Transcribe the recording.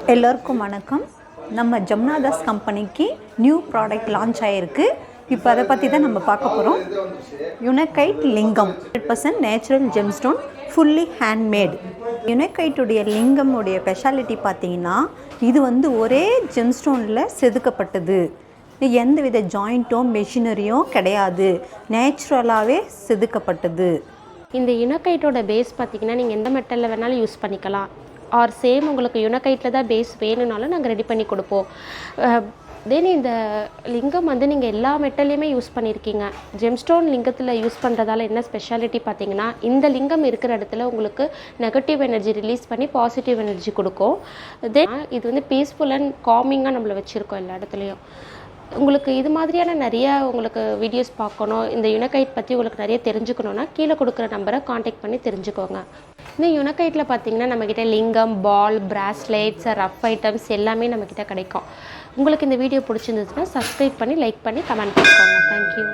எல்லோருக்கும் வணக்கம். நம்ம ஜமுனாதாஸ் கம்பெனிக்கு நியூ ப்ராடக்ட் லான்ச் ஆகிருக்கு. இப்போ அதை பற்றி தான் நம்ம பார்க்க போகிறோம். Unakite lingam 100% natural gemstone, fully handmade. யுனகைட்டுடைய லிங்கமுடைய ஸ்பெஷாலிட்டி பார்த்தீங்கன்னா, இது ஒரே ஜெம்ஸ்டோனில் செதுக்கப்பட்டது. எந்த வித ஜாயிண்ட்டோ மெஷினரியும் கிடையாது, நேச்சுரலாகவே செதுக்கப்பட்டது. இந்த யுனகைட்டோட பேஸ் பார்த்திங்கன்னா நீங்கள் எந்த மெட்டலில் வேணாலும் யூஸ் பண்ணிக்கலாம். ஆர் சேம் உங்களுக்கு யுனகைட்டில் தான் பேஸ் வேணும்னாலும் நாங்கள் ரெடி பண்ணி கொடுப்போம். தென் இந்த லிங்கம் நீங்கள் எல்லா மெட்டல்லையுமே யூஸ் பண்ணியிருக்கீங்க. ஜெம்ஸ்டோன் லிங்கத்தில் யூஸ் பண்ணுறதால என்ன ஸ்பெஷாலிட்டி பார்த்தீங்கன்னா, இந்த லிங்கம் இருக்கிற இடத்துல உங்களுக்கு நெகட்டிவ் எனர்ஜி ரிலீஸ் பண்ணி பாசிட்டிவ் எனர்ஜி கொடுக்கும். தென் இது பீஸ்ஃபுல் அண்ட் காமிங்காக நம்மளை வச்சுருக்கோம் எல்லா இடத்துலையும். உங்களுக்கு இது மாதிரியான நிறைய உங்களுக்கு வீடியோஸ் பார்க்கணும், இந்த யுனகைட் பற்றி உங்களுக்கு நிறைய தெரிஞ்சுக்கணுன்னா கீழே கொடுக்குற நம்பரை காண்டாக்ட் பண்ணி தெரிஞ்சுக்கோங்க. இந்த யுனகைட்டில் பார்த்தீங்கன்னா நம்மக்கிட்ட லிங்கம், பால், பிராஸ்லெட்ஸ், ரஃப் ஐட்டம்ஸ் எல்லாமே நம்மக்கிட்ட கிடைக்கும். உங்களுக்கு இந்த வீடியோ பிடிச்சிருந்துச்சுன்னா சப்ஸ்கிரைப் பண்ணி, லைக் பண்ணி, கமெண்ட் பண்ணிக்கோங்க. தேங்க்யூ.